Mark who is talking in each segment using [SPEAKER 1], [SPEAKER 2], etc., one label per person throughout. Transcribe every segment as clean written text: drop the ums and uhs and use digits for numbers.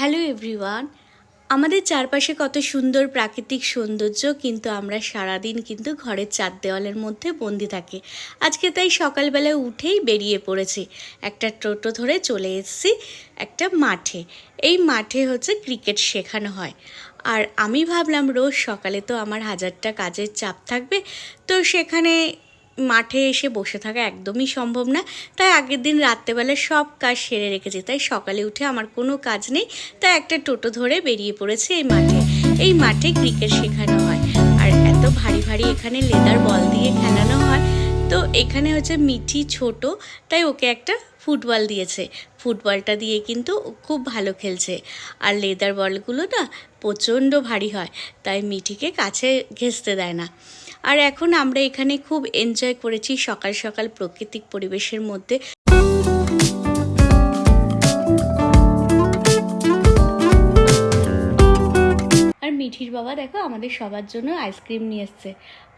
[SPEAKER 1] Hello everyone. আমাদের চারপাশে কত সুন্দর প্রাকৃতিক সৌন্দর্য, কিন্তু আমরা সারাদিন কিন্তু ঘরের চার দেওয়ালের মধ্যে বন্দি থাকি। আজকে তাই সকালবেলা উঠেই বেরিয়ে পড়েছি, একটা টোটো ধরে চলে এসেছি একটা মাঠে। এই মাঠে হচ্ছে ক্রিকেট শেখানো হয়। আর আমি ভাবলাম রোজ সকালে তো আমার হাজারটা কাজের চাপ থাকবে, তো সেখানে মাঠে এসে বসে থাকা একদমই সম্ভব না। তাই আগের দিন রাত্রেবেলা সব কাজ সেরে রেখেছি, তাই সকালে উঠে আমার কোনো কাজ নেই, তাই একটা টোটো ধরে বেরিয়ে পড়েছে এই মাঠে। এই মাঠে ক্রিকেট শেখানো হয়, আর এত ভারী ভারী এখানে লেদার বল দিয়ে খেলানো হয়। তো এখানে হচ্ছে মিঠি ছোট, তাই ওকে একটা ফুটবল দিয়েছে। ফুটবলটা দিয়ে কিন্তু খুব ভালো খেলছে। আর লেদার বলগুলো না প্রচণ্ড ভারী হয়, তাই মিঠিকে কাছে ঘেঁষতে দেয় না। আর এখন আমরা এখানে খুব এনজয় করেছি সকাল সকাল প্রাকৃতিক পরিবেশের মধ্যে। আর মিঠির বাবা দেখো আমাদের সবার জন্য আইসক্রিম নিয়ে এসছে।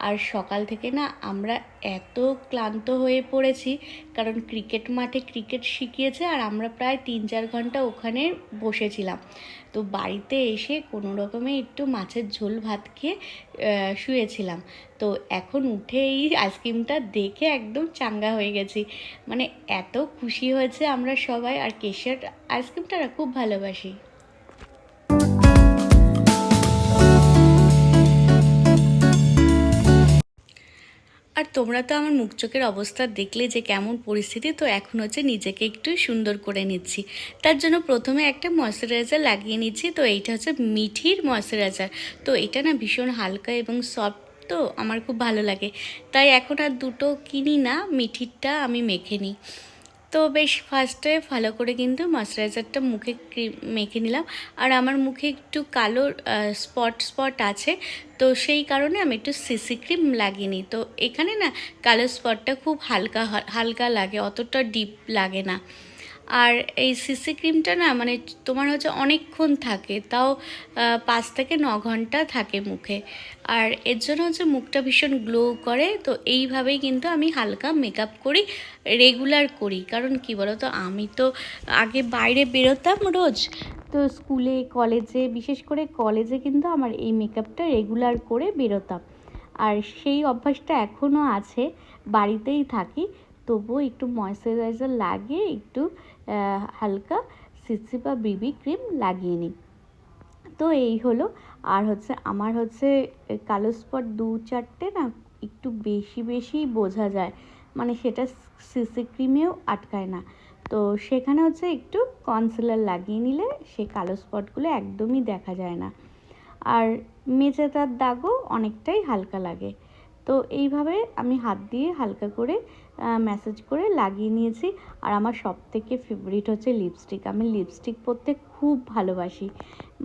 [SPEAKER 1] আর সকাল থেকে না আমরা এত ক্লান্ত হয়ে পড়েছি, কারণ ক্রিকেট মাঠে ক্রিকেট শিখিয়েছে আর আমরা প্রায় 3-4 ঘন্টা ওখানে বসেছিলাম। তো বাড়িতে এসে কোনো রকমে একটু মাছের ঝোল ভাত খেয়ে শুয়েছিলাম। তো এখন উঠে এই আইসক্রিমটা দেখে একদম চাঙ্গা হয়ে গেছি। মানে এত খুশি হয়েছে আমরা সবাই। আর কেশর আইসক্রিমটা খুব ভালোবাসি। আর তোমরা তো আমার মুখ চোখের অবস্থা দেখলে যে কেমন পরিস্থিতি। তো এখন হচ্ছে নিজেকে একটু সুন্দর করে নিচ্ছি। তার জন্য প্রথমে একটা ময়শ্চারাইজার লাগিয়ে নিচ্ছি। তো এইটা হচ্ছে মিঠির ময়শ্চারাইজার। তো এটা না ভীষণ হালকা এবং সফট, তো আমার খুব ভালো লাগে। তাই এখন আর দুটো কিনি না, মিঠিরটা আমি মেখে নিই। তো বেশ ফার্স্টে ভালো করে কিন্তু ময়শ্চারাইজারটা মুখে মেখে নিলাম। আর আমার মুখে একটু কালো স্পট আছে, তো সেই কারণে আমি একটু সিসি ক্রিম লাগিয়ে নিই। তো এখানে না কালো স্পটটা খুব হালকা হালকা লাগে, অতটা ডিপ লাগে না। আর এই সিসি ক্রিমটা না মানে তোমার হচ্ছে অনেকক্ষণ থাকে, তাও 5 থেকে 9 ঘন্টা থাকে মুখে। আর এর জন্য হচ্ছে মুখটা ভীষণ গ্লো করে। তো এইভাবেই কিন্তু আমি হালকা মেকআপ করি, রেগুলার করি। কারণ কি বলো তো, আমি তো আগে বাইরে বেরোতাম রোজ, তো স্কুলে কলেজে, বিশেষ করে কলেজে কিন্তু আমার এই মেকআপটা রেগুলার করে বেরোতাম। আর সেই অভ্যাসটা এখনও আছে, বাড়িতেই থাকি তবুও একটু ময়শ্চারাইজার লাগিয়ে একটু হালকা সিসি বা বিবি ক্রিম লাগিয়ে নিই। তো এই হলো। আর হচ্ছে আমার হচ্ছে কালো স্পট 2-4টে না একটু বেশি বোঝা যায়, মানে সেটা সিসি ক্রিমেও আটকায় না। তো সেখানে হচ্ছে একটু কনসিলার লাগিয়ে নিলে সেই কালো স্পটগুলো একদমই দেখা যায় না। আর মেচেদার দাগও অনেকটাই হালকা লাগে। তো এইভাবে আমি হাত দিয়ে হালকা করে ম্যাসাজ করে লাগিয়ে নিয়েছি। আর আমার সবথেকে ফেভারিট হচ্ছে লিপস্টিক। আমি লিপস্টিক পরতে খুব ভালোবাসি।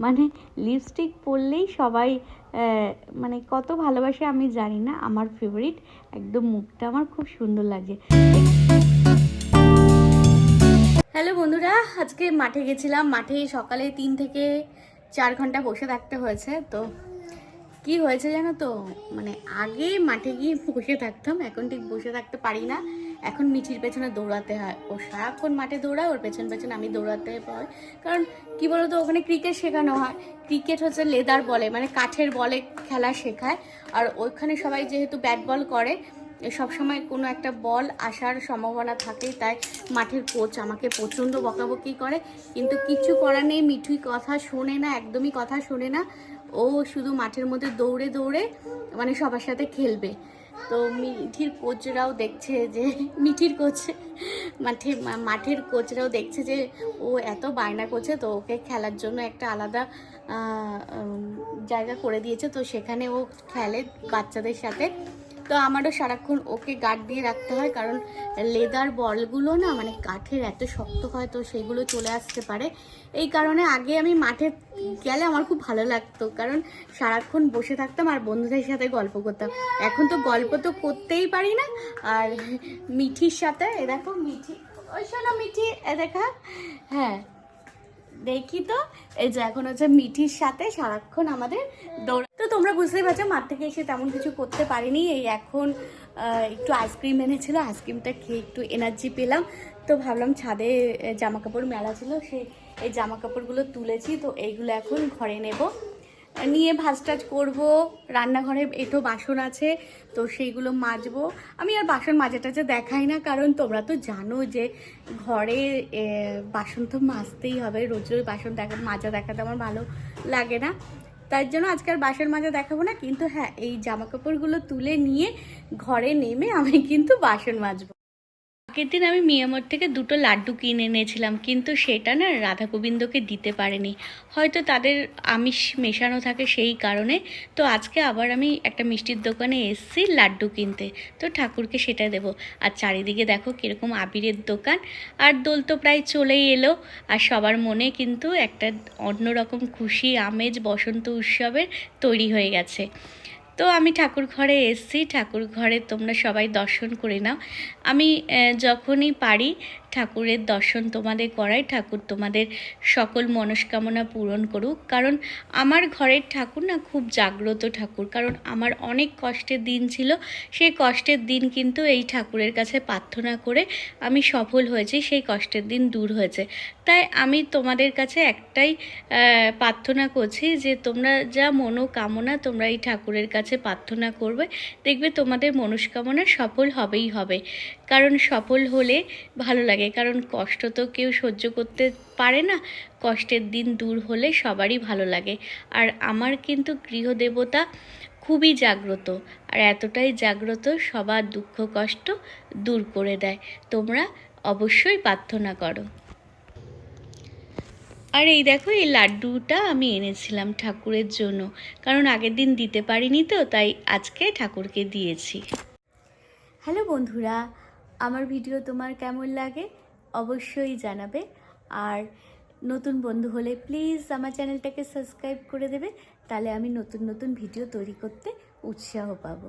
[SPEAKER 1] মানে লিপস্টিক পরলেই সবাই মানে কত ভালোবাসে আমি জানি না, আমার ফেভারিট। একদম মুখটা আমার খুব সুন্দর লাগে। হ্যালো বন্ধুরা, আজকে মাঠে গেছিলাম। মাঠে সকালে 3 থেকে 4 ঘন্টা বসে থাকতে হয়েছে। তো কি হয়েছে জানো তো, মানে আগে মাঠে গিয়ে বসে থাকতাম, এখন ঠিক বসে থাকতে পারি না। এখন মিঠির পেছনে দৌড়াতে হয়। ও সারাক্ষণ মাঠে দৌড়ায়, ওর পেছন আমি দৌড়াতে হয়। কারণ কি বলতো, ওখানে ক্রিকেট শেখানো হয়। ক্রিকেট হচ্ছে লেদার বলে, মানে কাঠের বলে খেলা শেখায়। আর ওইখানে সবাই যেহেতু ব্যাট বল করে, সবসময় কোনো একটা বল আসার সম্ভাবনা থাকে। তাই মাঠের কোচ আমাকে প্রচণ্ড বকাবকি করে, কিন্তু কিছু করার নেই। মিঠুই কথা শোনে না, একদমই কথা শোনে না। ও শুধু মাঠের মধ্যে দৌড়ে দৌড়ে মানে সবার সাথে খেলবে। তো মিঠির কোচরাও দেখছে যে মিঠির কোচ মাঠের কোচরাও দেখছে যে ও এত বায়না করছে, তো ওকে খেলার জন্য একটা আলাদা জায়গা করে দিয়েছে। তো সেখানে ও খেলে বাচ্চাদের সাথে। তো আমারও সারাক্ষণ ওকে গার্ড দিয়ে রাখতে হয়, কারণ লেদার বলগুলো না মানে কাঠের এত শক্ত হয়, তো সেগুলো চলে আসতে পারে। এই কারণে আগে আমি মাঠে গেলে আমার খুব ভালো লাগতো, কারণ সারাক্ষণ বসে থাকতাম আর বন্ধুদের সাথে গল্প করতাম। এখন তো গল্প তো করতেই পারি না। আর মিঠির সাথে এ দেখো মিঠি, ওই শোনো মিঠি, এ দেখা, হ্যাঁ দেখি। তো এই যে এখন হচ্ছে মিঠির সাথে সারাক্ষণ আমাদের দৌড়া। তো তোমরা বুঝতেই পারছো মাঠ থেকে এসে তেমন কিছু করতে পারিনি। এই এখন একটু আইসক্রিম এনেছিল, আইসক্রিমটা খেয়ে একটু এনার্জি পেলাম। তো ভাবলাম ছাদে জামা কাপড় মেলা ছিল, সেই এই জামা কাপড়গুলো তুলেছি, তো এইগুলো এখন ঘরে নেব, নিয়ে ভাজ টাজ করবো। রান্নাঘরে একটু বাসন আছে, তো সেইগুলো মাজবো। আমি আর বাসন মাজা টাজা দেখাই না, কারণ তোমরা তো জানো যে ঘরে বাসন তো মাজতেই হবে। রোজ রোজ বাসন মাজা দেখাতে আমার ভালো লাগে না, তার জন্য আজকে আর বাসন মাজা দেখাবো না। কিন্তু হ্যাঁ, এই জামা কাপড়গুলো তুলে নিয়ে ঘরে নেমে আমি কিন্তু বাসন মাজবো। আগের দিন আমি মিয়ামর থেকে 2টো লাড্ডু কিনে এনেছিলাম, কিন্তু সেটা না রাধা গোবিন্দকে দিতে পারেনি, হয়তো তাদের আমিষ মেশানো থাকে সেই কারণে। তো আজকে আবার আমি একটা মিষ্টির দোকানে এসেছি লাড্ডু কিনতে, তো ঠাকুরকে সেটা দেব। আর চারিদিকে দেখো কীরকম আবিরের দোকান, আর দোল তো প্রায় চলেই এলো, আর সবার মনে কিন্তু একটা অন্যরকম খুশি আমেজ বসন্ত উৎসবের তৈরি হয়ে গেছে। তো আমি ঠাকুর ঘরে এসেছি, ঠাকুর ঘরে তোমরা সবাই দর্শন করে নাও। আমি যখনই পারি ঠাকুরের দর্শন তোমাদের করাই। ঠাকুর তোমাদের সকল মনস্কামনা পূরণ করুক, কারণ আমার ঘরের ঠাকুর না খুব জাগ্রত ঠাকুর। কারণ আমার অনেক কষ্টের দিন ছিল, সেই কষ্টের দিন কিন্তু এই ঠাকুরের কাছে প্রার্থনা করে আমি সফল হয়েছি, সেই কষ্টের দিন দূর হয়েছে। তাই আমি তোমাদের কাছে একটাই প্রার্থনা করছি যে তোমরা যা মনোকামনা তোমরা এই ঠাকুরের কাছে প্রার্থনা করবে, দেখবে তোমাদের মনস্কামনা সফল হবেই হবে। কারণ সফল হলে ভালো লাগে, কারণ কষ্ট তো কেউ সহ্য করতে পারে না, কষ্টের দিন দূর হলে সবারই ভালো লাগে। আর আমার কিন্তু গৃহদেবতা খুবই জাগ্রত, আর এতটাই জাগ্রত সবার দুঃখ কষ্ট দূর করে দেয়। তোমরা অবশ্যই প্রার্থনা করো। আর এই দেখো, এই লাড্ডুটা আমি এনেছিলাম ঠাকুরের জন্য, কারণ আগের দিন দিতে পারিনি, তো তাই আজকে ঠাকুরকে দিয়েছি। হ্যালো বন্ধুরা, আমার ভিডিও তোমার কেমন লাগে অবশ্যই জানাবে। আর নতুন বন্ধু হলে প্লিজ আমার চ্যানেলটাকে সাবস্ক্রাইব করে দেবে, তাহলে আমি নতুন নতুন ভিডিও তৈরি করতে উৎসাহ পাবো।